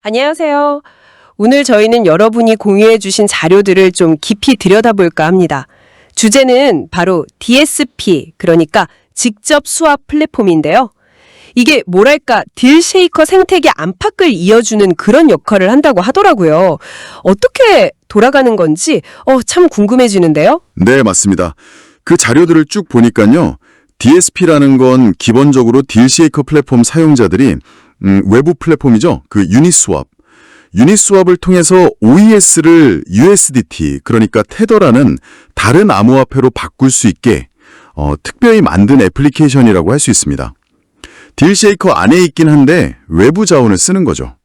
안녕하세요. 오늘 저희는 여러분이 공유해 주신 자료들을 좀 깊이 들여다볼까 합니다. 주제는 바로 DSP, 그러니까 직접 수압 플랫폼인데요. 이게 뭐랄까 딜 쉐이커 생태계 안팎을 이어주는 그런 역할을 한다고 하더라고요. 어떻게 돌아가는 건지 참 궁금해지는데요. 네, 맞습니다. 그 자료들을 쭉 보니까요. DSP라는 건 기본적으로 딜쉐이커 플랫폼 사용자들이 외부 플랫폼이죠. 그 유니스왑을 통해서 OES를 USDT, 그러니까 테더라는 다른 암호화폐로 바꿀 수 있게 특별히 만든 애플리케이션이라고 할 수 있습니다. 딜쉐이커 안에 있긴 한데 외부 자원을 쓰는 거죠.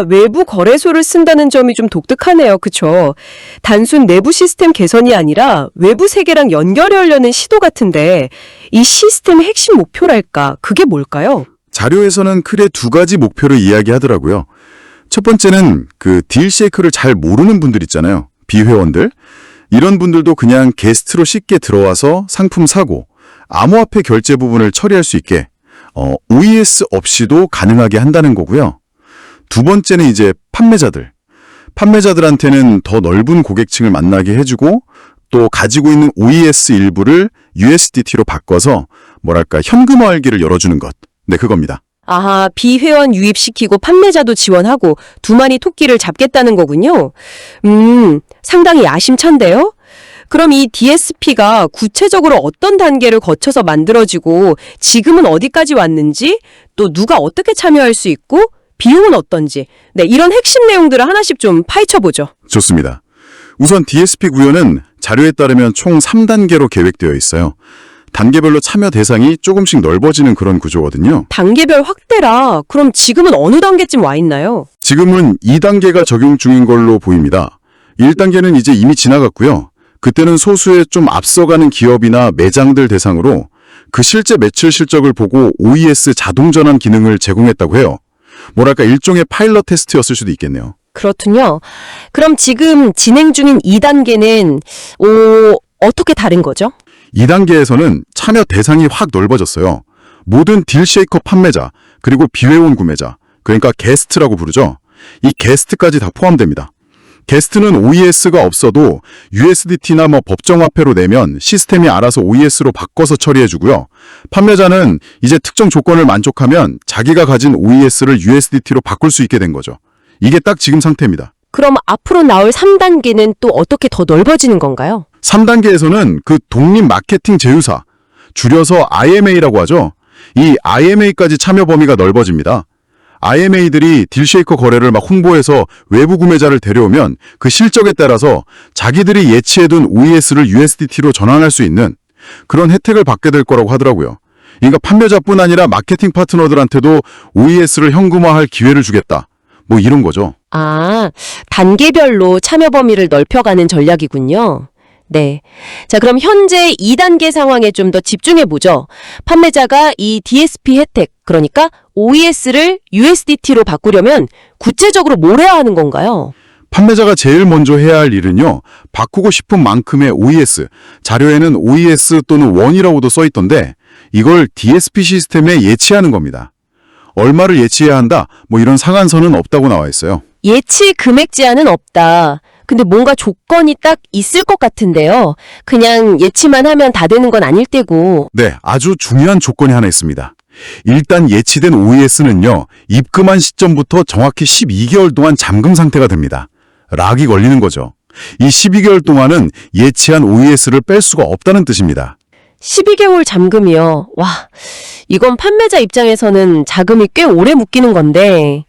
외부 거래소를 쓴다는 점이 좀 독특하네요. 그쵸? 단순 내부 시스템 개선이 아니라 외부 세계랑 연결하려는 시도 같은데 이 시스템의 핵심 목표랄까? 그게 뭘까요? 자료에서는 크게 두 가지 목표를 이야기하더라고요. 첫 번째는 그 딜쉐이커를 잘 모르는 분들 있잖아요. 비회원들. 이런 분들도 그냥 게스트로 쉽게 들어와서 상품 사고 암호화폐 결제 부분을 처리할 수 있게 OES 없이도 가능하게 한다는 거고요. 두 번째는 이제 판매자들한테는 더 넓은 고객층을 만나게 해주고 또 가지고 있는 OES 일부를 USDT로 바꿔서 뭐랄까 현금화할 길을 열어주는 것. 네, 그겁니다. 비회원 유입시키고 판매자도 지원하고 두 마리 토끼를 잡겠다는 거군요. 상당히 야심찬데요? 그럼 이 DSP가 구체적으로 어떤 단계를 거쳐서 만들어지고 지금은 어디까지 왔는지 또 누가 어떻게 참여할 수 있고 비용은 어떤지 이런 핵심 내용들을 하나씩 좀 파헤쳐보죠. 좋습니다. 우선 DSP 구현은 자료에 따르면 총 3단계로 계획되어 있어요. 단계별로 참여 대상이 조금씩 넓어지는 그런 구조거든요. 단계별 확대라 그럼 지금은 어느 단계쯤 와 있나요? 지금은 2단계가 적용 중인 걸로 보입니다. 1단계는 이제 이미 지나갔고요. 그때는 소수의 좀 앞서가는 기업이나 매장들 대상으로 그 실제 매출 실적을 보고 OES 자동 전환 기능을 제공했다고 해요. 뭐랄까 일종의 파일럿 테스트였을 수도 있겠네요. 그렇군요. 그럼 지금 진행 중인 2단계는 어떻게 다른 거죠? 2단계에서는 참여 대상이 확 넓어졌어요. 모든 딜쉐이커 판매자, 그리고 비회원 구매자, 그러니까 게스트라고 부르죠. 이 게스트까지 다 포함됩니다. 게스트는 OES가 없어도 USDT나 법정화폐로 내면 시스템이 알아서 OES로 바꿔서 처리해주고요. 판매자는 이제 특정 조건을 만족하면 자기가 가진 OES를 USDT로 바꿀 수 있게 된 거죠. 이게 딱 지금 상태입니다. 그럼 앞으로 나올 3단계는 또 어떻게 더 넓어지는 건가요? 3단계에서는 그 독립 마케팅 제휴사, 줄여서 IMA라고 하죠. 이 IMA까지 참여 범위가 넓어집니다. IMA들이 딜쉐이커 거래를 홍보해서 외부 구매자를 데려오면 그 실적에 따라서 자기들이 예치해둔 OES를 USDT로 전환할 수 있는 그런 혜택을 받게 될 거라고 하더라고요. 그러니까 판매자뿐 아니라 마케팅 파트너들한테도 OES를 현금화할 기회를 주겠다. 이런 거죠. 단계별로 참여 범위를 넓혀가는 전략이군요. 네. 자, 그럼 현재 2단계 상황에 좀 더 집중해보죠. 판매자가 이 DSP 혜택, 그러니까 OES를 USDT로 바꾸려면 구체적으로 뭘 해야 하는 건가요? 판매자가 제일 먼저 해야 할 일은요. 바꾸고 싶은 만큼의 OES, 자료에는 OES 또는 원이라고도 써있던데 이걸 DSP 시스템에 예치하는 겁니다. 얼마를 예치해야 한다, 이런 상한선은 없다고 나와 있어요. 예치 금액 제한은 없다. 근데 뭔가 조건이 딱 있을 것 같은데요. 그냥 예치만 하면 다 되는 건 아닐 테고. 네, 아주 중요한 조건이 하나 있습니다. 일단 예치된 OES는요. 입금한 시점부터 정확히 12개월 동안 잠금 상태가 됩니다. 락이 걸리는 거죠. 이 12개월 동안은 예치한 OES를 뺄 수가 없다는 뜻입니다. 12개월 잠금이요. 와, 이건 판매자 입장에서는 자금이 꽤 오래 묶이는 건데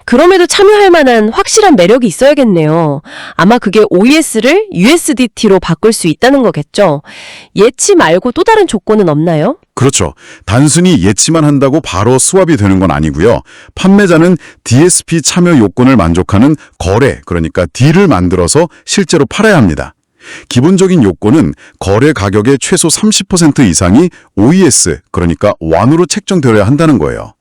그럼에도 참여할 만한 확실한 매력이 있어야겠네요. 아마 그게 OES를 USDT로 바꿀 수 있다는 거겠죠. 예치 말고 또 다른 조건은 없나요? 그렇죠. 단순히 예치만 한다고 바로 스왑이 되는 건 아니고요. 판매자는 DSP 참여 요건을 만족하는 거래, 그러니까 딜을 만들어서 실제로 팔아야 합니다. 기본적인 요건은 거래 가격의 최소 30% 이상이 OES, 그러니까 원으로 책정되어야 한다는 거예요.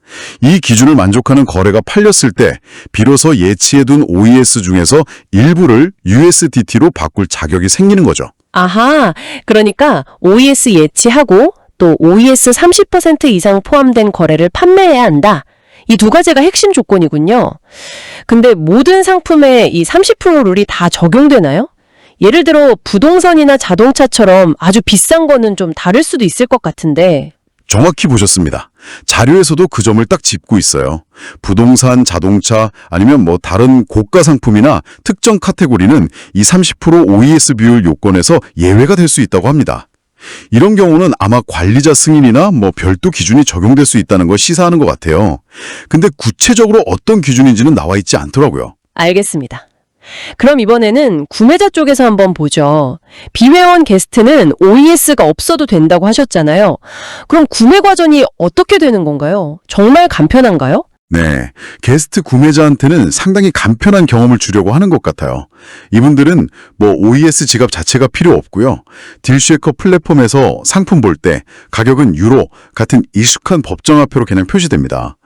이 기준을 만족하는 거래가 팔렸을 때 비로소 예치해둔 OES 중에서 일부를 USDT로 바꿀 자격이 생기는 거죠. 그러니까 OES 예치하고 또 OES 30% 이상 포함된 거래를 판매해야 한다. 이 두 가지가 핵심 조건이군요. 근데 모든 상품에 이 30% 룰이 다 적용되나요? 예를 들어 부동산이나 자동차처럼 아주 비싼 거는 좀 다를 수도 있을 것 같은데. 정확히 보셨습니다. 자료에서도 그 점을 딱 짚고 있어요. 부동산, 자동차 아니면 뭐 다른 고가 상품이나 특정 카테고리는 이 30% OES 비율 요건에서 예외가 될 수 있다고 합니다. 이런 경우는 아마 관리자 승인이나 뭐 별도 기준이 적용될 수 있다는 걸 시사하는 것 같아요. 근데 구체적으로 어떤 기준인지는 나와 있지 않더라고요. 알겠습니다. 그럼 이번에는 구매자 쪽에서 한번 보죠. 비회원 게스트는 OES가 없어도 된다고 하셨잖아요. 그럼 구매 과정이 어떻게 되는 건가요? 정말 간편한가요? 네, 게스트 구매자한테는 상당히 간편한 경험을 주려고 하는 것 같아요. 이분들은 뭐 OES 지갑 자체가 필요 없고요. 딜쉐커 플랫폼에서 상품 볼 때 가격은 유로 같은 익숙한 법정화폐로 그냥 표시됩니다.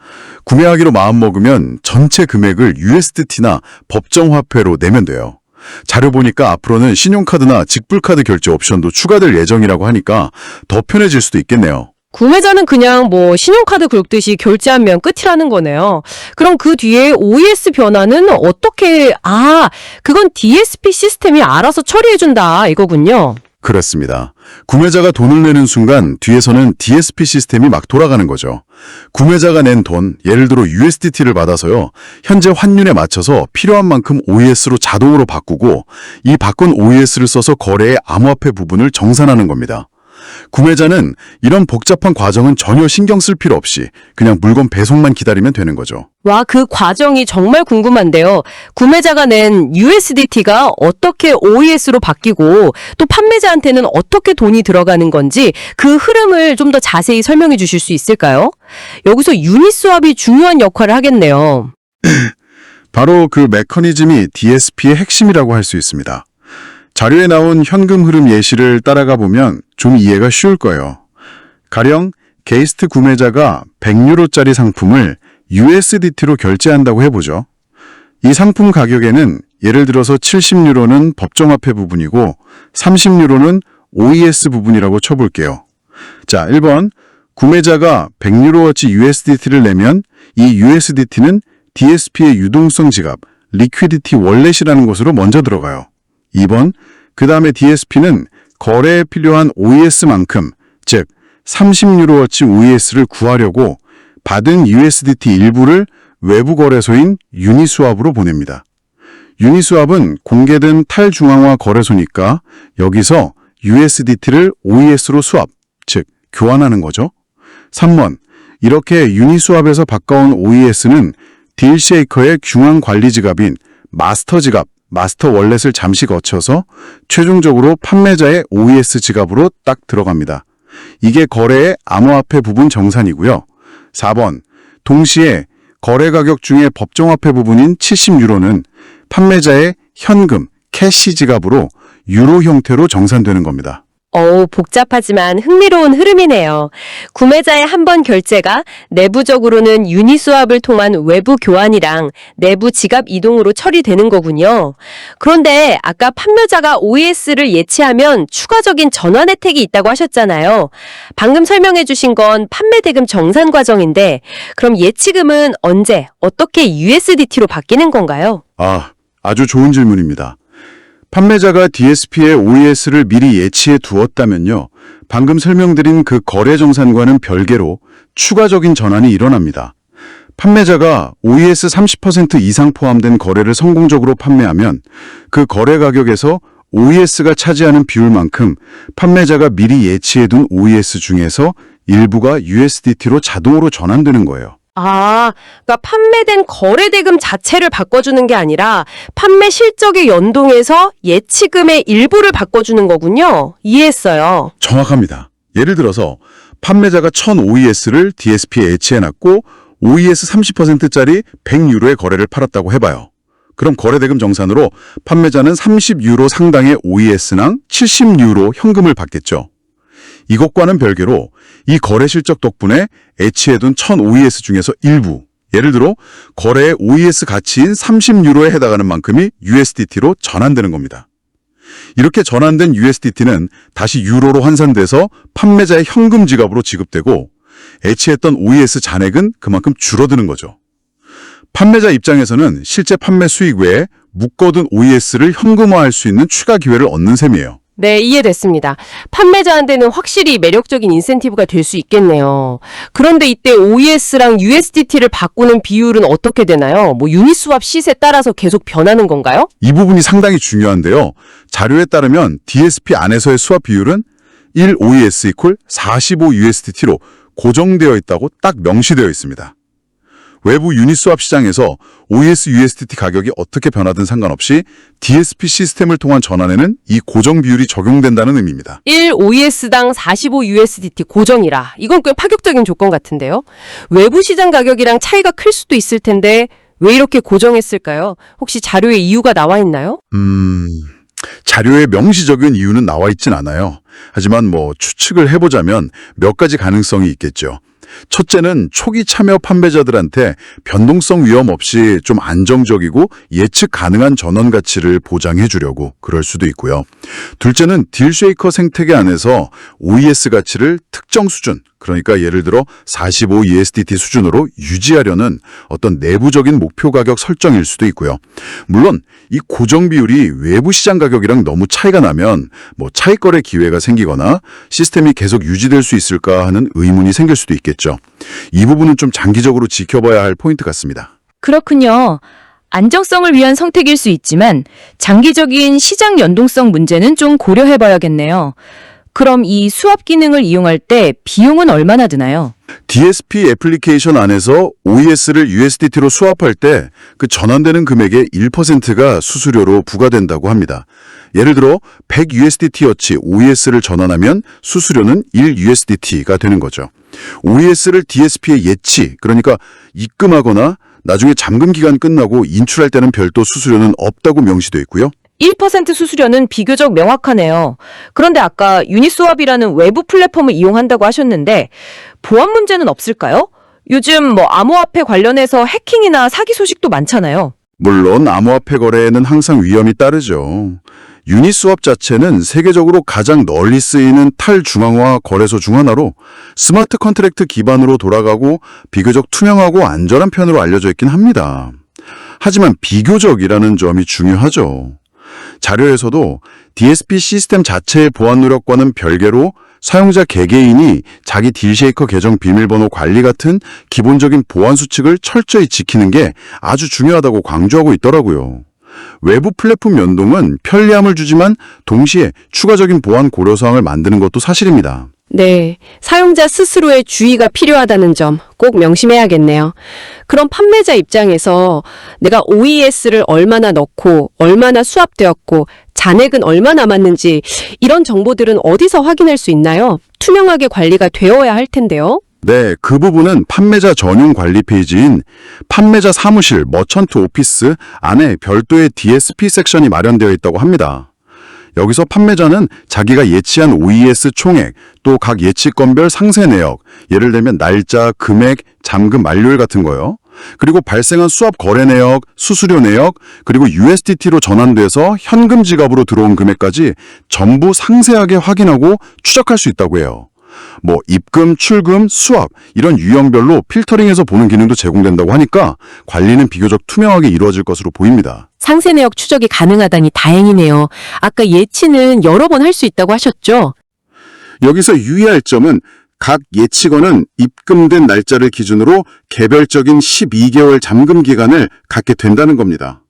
구매하기로 마음먹으면 전체 금액을 USDT나 법정화폐로 내면 돼요. 자료 보니까 앞으로는 신용카드나 직불카드 결제 옵션도 추가될 예정이라고 하니까 더 편해질 수도 있겠네요. 구매자는 그냥 뭐 신용카드 긁듯이 결제하면 끝이라는 거네요. 그럼 그 뒤에 OES 변화는 어떻게, 그건 DSP 시스템이 알아서 처리해준다 이거군요. 그렇습니다. 구매자가 돈을 내는 순간 뒤에서는 DSP 시스템이 막 돌아가는 거죠. 구매자가 낸 돈, 예를 들어 USDT를 받아서요. 현재 환율에 맞춰서 필요한 만큼 OES로 자동으로 바꾸고 이 바꾼 OES를 써서 거래의 암호화폐 부분을 정산하는 겁니다. 구매자는 이런 복잡한 과정은 전혀 신경 쓸 필요 없이 그냥 물건 배송만 기다리면 되는 거죠. 와, 그 과정이 정말 궁금한데요. 구매자가 낸 USDT가 어떻게 OES로 바뀌고 또 판매자한테는 어떻게 돈이 들어가는 건지 그 흐름을 좀 더 자세히 설명해 주실 수 있을까요? 여기서 유니스왑이 중요한 역할을 하겠네요. 바로 그 메커니즘이 DSP의 핵심이라고 할 수 있습니다. 자료에 나온 현금 흐름 예시를 따라가 보면 좀 이해가 쉬울 거예요. 가령 게스트 구매자가 100유로짜리 상품을 USDT로 결제한다고 해보죠. 이 상품 가격에는 예를 들어서 70유로는 법정화폐 부분이고 30유로는 OES 부분이라고 쳐볼게요. 자, 1번 구매자가 100유로어치 USDT를 내면 이 USDT는 DSP의 유동성 지갑, 리퀴디티 월렛이라는 곳으로 먼저 들어가요. 2번, 그 다음에 DSP는 거래에 필요한 OES만큼, 즉 30유로어치 OES를 구하려고 받은 USDT 일부를 외부 거래소인 유니스왑으로 보냅니다. 유니스왑은 공개된 탈중앙화 거래소니까 여기서 USDT를 OES로 수합, 즉 교환하는 거죠. 3번, 이렇게 유니스왑에서 바꿔온 OES는 딜쉐이커의 중앙 관리 지갑인 마스터 지갑, 마스터 월렛을 잠시 거쳐서 최종적으로 판매자의 OES 지갑으로 딱 들어갑니다. 이게 거래의 암호화폐 부분 정산이고요. 4번, 동시에 거래 가격 중에 법정화폐 부분인 70유로는 판매자의 현금, 캐시 지갑으로 유로 형태로 정산되는 겁니다. 복잡하지만 흥미로운 흐름이네요. 구매자의 한 번 결제가 내부적으로는 유니스왑을 통한 외부 교환이랑 내부 지갑 이동으로 처리되는 거군요. 그런데 아까 판매자가 OES를 예치하면 추가적인 전환 혜택이 있다고 하셨잖아요. 방금 설명해 주신 건 판매 대금 정산 과정인데 그럼 예치금은 언제, 어떻게 USDT로 바뀌는 건가요? 아주 좋은 질문입니다. 판매자가 DSP의 OES를 미리 예치해 두었다면요. 방금 설명드린 그 거래 정산과는 별개로 추가적인 전환이 일어납니다. 판매자가 OES 30% 이상 포함된 거래를 성공적으로 판매하면 그 거래 가격에서 OES가 차지하는 비율만큼 판매자가 미리 예치해둔 OES 중에서 일부가 USDT로 자동으로 전환되는 거예요. 그러니까 판매된 거래 대금 자체를 바꿔주는 게 아니라 판매 실적에 연동해서 예치금의 일부를 바꿔주는 거군요. 이해했어요. 정확합니다. 예를 들어서 판매자가 1000 OES를 DSP에 예치해놨고 OES 30%짜리 100유로의 거래를 팔았다고 해봐요. 그럼 거래대금 정산으로 판매자는 30유로 상당의 OES랑 70유로 현금을 받겠죠. 이것과는 별개로 이 거래 실적 덕분에 예치해둔 1000 OES 중에서 일부, 예를 들어 거래의 OES 가치인 30유로에 해당하는 만큼이 USDT로 전환되는 겁니다. 이렇게 전환된 USDT는 다시 유로로 환산돼서 판매자의 현금 지갑으로 지급되고 애취했던 OES 잔액은 그만큼 줄어드는 거죠. 판매자 입장에서는 실제 판매 수익 외에 묶어둔 OES를 현금화할 수 있는 추가 기회를 얻는 셈이에요. 네, 이해됐습니다. 판매자한테는 확실히 매력적인 인센티브가 될 수 있겠네요. 그런데 이때 OES랑 USDT를 바꾸는 비율은 어떻게 되나요? 뭐 유니스왑 시세 따라서 계속 변하는 건가요? 이 부분이 상당히 중요한데요. 자료에 따르면 DSP 안에서의 수합 비율은 1 OES 이퀄 45 USDT로 고정되어 있다고 딱 명시되어 있습니다. 외부 유니스왑 시장에서 OES USDT 가격이 어떻게 변하든 상관없이 DSP 시스템을 통한 전환에는 이 고정 비율이 적용된다는 의미입니다. 1 OES당 45 USDT 고정이라. 이건 꽤 파격적인 조건 같은데요. 외부 시장 가격이랑 차이가 클 수도 있을 텐데 왜 이렇게 고정했을까요? 혹시 자료에 이유가 나와 있나요? 자료에 명시적인 이유는 나와 있진 않아요. 하지만 추측을 해보자면 몇 가지 가능성이 있겠죠. 첫째는 초기 참여 판매자들한테 변동성 위험 없이 좀 안정적이고 예측 가능한 전원 가치를 보장해 주려고 그럴 수도 있고요. 둘째는 딜쉐이커 생태계 안에서 OES 가치를 특정 수준, 그러니까 예를 들어 45 USDT 수준으로 유지하려는 어떤 내부적인 목표 가격 설정일 수도 있고요. 물론 이 고정 비율이 외부 시장 가격이랑 너무 차이가 나면 차익거래 기회가 생기거나 시스템이 계속 유지될 수 있을까 하는 의문이 생길 수도 있겠죠. 이 부분은 좀 장기적으로 지켜봐야 할 포인트 같습니다. 그렇군요. 안정성을 위한 선택일 수 있지만 장기적인 시장 연동성 문제는 좀 고려해봐야겠네요. 그럼 이 수합 기능을 이용할 때 비용은 얼마나 드나요? DSP 애플리케이션 안에서 OES를 USDT로 수합할 때 그 전환되는 금액의 1%가 수수료로 부과된다고 합니다. 예를 들어 100 USDT어치 OES를 전환하면 수수료는 1 USDT가 되는 거죠. OES를 DSP에 예치, 그러니까 입금하거나 나중에 잠금 기간 끝나고 인출할 때는 별도 수수료는 없다고 명시되어 있고요. 1% 수수료는 비교적 명확하네요. 그런데 아까 유니스왑이라는 외부 플랫폼을 이용한다고 하셨는데 보안 문제는 없을까요? 요즘 암호화폐 관련해서 해킹이나 사기 소식도 많잖아요. 물론 암호화폐 거래에는 항상 위험이 따르죠. 유니스왑 자체는 세계적으로 가장 널리 쓰이는 탈중앙화 거래소 중 하나로 스마트 컨트랙트 기반으로 돌아가고 비교적 투명하고 안전한 편으로 알려져 있긴 합니다. 하지만 비교적이라는 점이 중요하죠. 자료에서도 DSP 시스템 자체의 보안 노력과는 별개로 사용자 개개인이 자기 딜쉐이커 계정 비밀번호 관리 같은 기본적인 보안 수칙을 철저히 지키는 게 아주 중요하다고 강조하고 있더라고요. 외부 플랫폼 연동은 편리함을 주지만 동시에 추가적인 보안 고려사항을 만드는 것도 사실입니다. 네, 사용자 스스로의 주의가 필요하다는 점 꼭 명심해야겠네요. 그럼 판매자 입장에서 내가 OES를 얼마나 넣고 얼마나 수합되었고 잔액은 얼마 남았는지 이런 정보들은 어디서 확인할 수 있나요? 투명하게 관리가 되어야 할 텐데요. 네, 그 부분은 판매자 전용 관리 페이지인 판매자 사무실 머천트 오피스 안에 별도의 DSP 섹션이 마련되어 있다고 합니다. 여기서 판매자는 자기가 예치한 OES 총액, 또 각 예치건별 상세 내역, 예를 들면 날짜, 금액, 잠금 만료일 같은 거요. 그리고 발생한 수합 거래 내역, 수수료 내역, 그리고 USDT로 전환돼서 현금 지갑으로 들어온 금액까지 전부 상세하게 확인하고 추적할 수 있다고 해요. 입금, 출금, 수합 이런 유형별로 필터링해서 보는 기능도 제공된다고 하니까 관리는 비교적 투명하게 이루어질 것으로 보입니다. 상세 내역 추적이 가능하다니 다행이네요. 아까 예치는 여러 번 할 수 있다고 하셨죠? 여기서 유의할 점은 각 예치건은 입금된 날짜를 기준으로 개별적인 12개월 잠금 기간을 갖게 된다는 겁니다.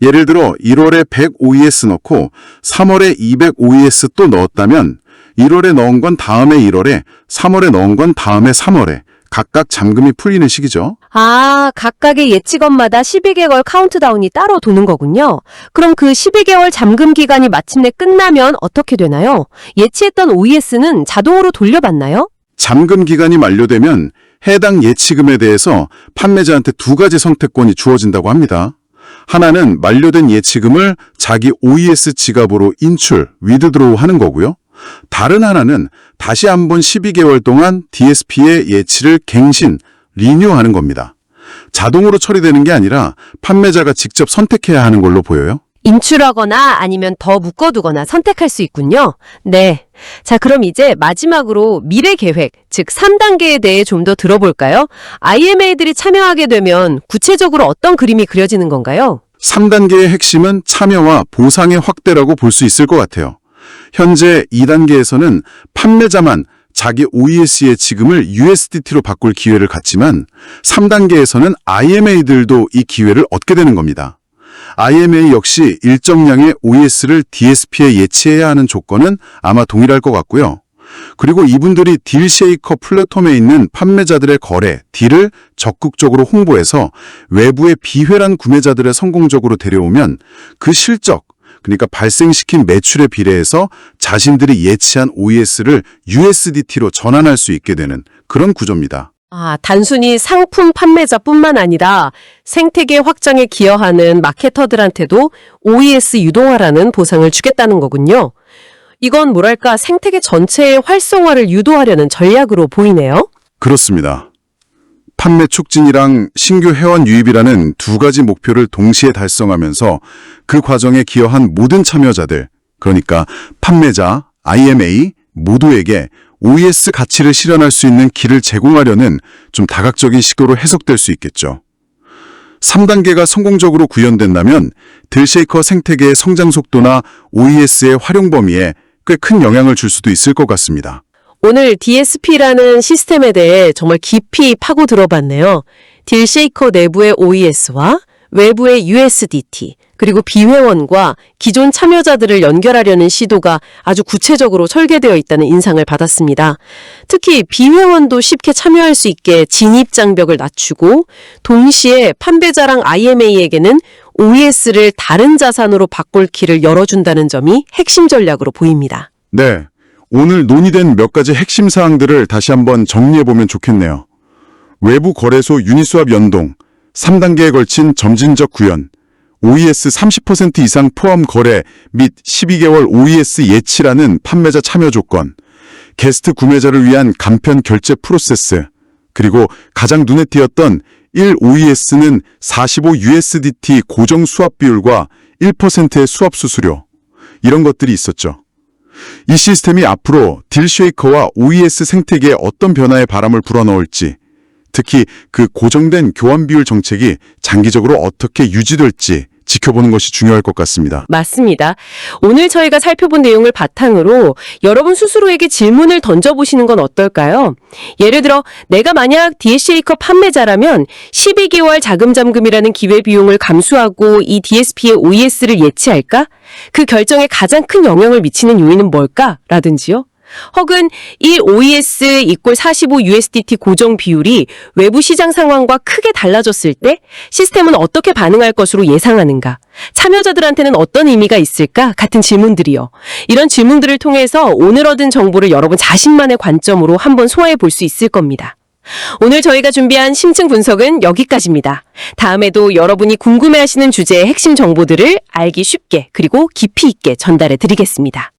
예를 들어 1월에 100 OES 넣고 3월에 200 OES 또 넣었다면 1월에 넣은 건 다음에 1월에, 3월에 넣은 건 다음에 3월에 각각 잠금이 풀리는 시기죠. 아, 각각의 예치건마다 12개월 카운트다운이 따로 도는 거군요. 그럼 그 12개월 잠금 기간이 마침내 끝나면 어떻게 되나요? 예치했던 OES는 자동으로 돌려받나요? 잠금 기간이 만료되면 해당 예치금에 대해서 판매자한테 두 가지 선택권이 주어진다고 합니다. 하나는 만료된 예치금을 자기 OES 지갑으로 인출, 위드드로우 하는 거고요. 다른 하나는 다시 한번 12개월 동안 DSP의 예치를 갱신, 리뉴하는 겁니다. 자동으로 처리되는 게 아니라 판매자가 직접 선택해야 하는 걸로 보여요. 인출하거나 아니면 더 묶어두거나 선택할 수 있군요. 네. 자, 그럼 이제 마지막으로 미래 계획, 즉 3단계에 대해 좀 더 들어볼까요? IMA들이 참여하게 되면 구체적으로 어떤 그림이 그려지는 건가요? 3단계의 핵심은 참여와 보상의 확대라고 볼 수 있을 것 같아요. 현재 2단계에서는 판매자만 자기 OES의 지금을 USDT로 바꿀 기회를 갖지만 3단계에서는 IMA들도 이 기회를 얻게 되는 겁니다. IMA 역시 일정량의 OES를 DSP에 예치해야 하는 조건은 아마 동일할 것 같고요. 그리고 이분들이 딜쉐이커 플랫폼에 있는 판매자들의 거래, 딜을 적극적으로 홍보해서 외부의 비회란 구매자들을 성공적으로 데려오면 그 실적, 그러니까 발생시킨 매출에 비례해서 자신들이 예치한 OES를 USDT로 전환할 수 있게 되는 그런 구조입니다. 아, 단순히 상품 판매자뿐만 아니라 생태계 확장에 기여하는 마케터들한테도 OES 유동화라는 보상을 주겠다는 거군요. 이건 뭐랄까 생태계 전체의 활성화를 유도하려는 전략으로 보이네요. 그렇습니다. 판매 촉진이랑 신규 회원 유입이라는 두 가지 목표를 동시에 달성하면서 그 과정에 기여한 모든 참여자들, 그러니까 판매자, IMA 모두에게 OES 가치를 실현할 수 있는 길을 제공하려는 좀 다각적인 시도로 해석될 수 있겠죠. 3단계가 성공적으로 구현된다면 딜쉐이커 생태계의 성장 속도나 OES의 활용 범위에 꽤 큰 영향을 줄 수도 있을 것 같습니다. 오늘 DSP라는 시스템에 대해 정말 깊이 파고 들어봤네요. 딜쉐이커 내부의 OES와 외부의 USDT, 그리고 비회원과 기존 참여자들을 연결하려는 시도가 아주 구체적으로 설계되어 있다는 인상을 받았습니다. 특히 비회원도 쉽게 참여할 수 있게 진입 장벽을 낮추고 동시에 판매자랑 IMA에게는 OES를 다른 자산으로 바꿀 길을 열어준다는 점이 핵심 전략으로 보입니다. 네, 오늘 논의된 몇 가지 핵심 사항들을 다시 한번 정리해보면 좋겠네요. 외부 거래소 유니스왑 연동, 3단계에 걸친 점진적 구현, OES 30% 이상 포함 거래 및 12개월 OES 예치라는 판매자 참여 조건, 게스트 구매자를 위한 간편 결제 프로세스, 그리고 가장 눈에 띄었던 1OES는 45USDT 고정 수합 비율과 1%의 수합 수수료, 이런 것들이 있었죠. 이 시스템이 앞으로 딜쉐이커와 OES 생태계에 어떤 변화의 바람을 불어넣을지, 특히 그 고정된 교환 비율 정책이 장기적으로 어떻게 유지될지 지켜보는 것이 중요할 것 같습니다. 맞습니다. 오늘 저희가 살펴본 내용을 바탕으로 여러분 스스로에게 질문을 던져보시는 건 어떨까요? 예를 들어 내가 만약 DS쉐이커 판매자라면 12개월 자금 잠금이라는 기회비용을 감수하고 이 DSP의 OES를 예치할까? 그 결정에 가장 큰 영향을 미치는 요인은 뭘까? 라든지요. 혹은 1OES = 45USDT 고정 비율이 외부 시장 상황과 크게 달라졌을 때 시스템은 어떻게 반응할 것으로 예상하는가? 참여자들한테는 어떤 의미가 있을까? 같은 질문들이요. 이런 질문들을 통해서 오늘 얻은 정보를 여러분 자신만의 관점으로 한번 소화해 볼 수 있을 겁니다. 오늘 저희가 준비한 심층 분석은 여기까지입니다. 다음에도 여러분이 궁금해하시는 주제의 핵심 정보들을 알기 쉽게 그리고 깊이 있게 전달해 드리겠습니다.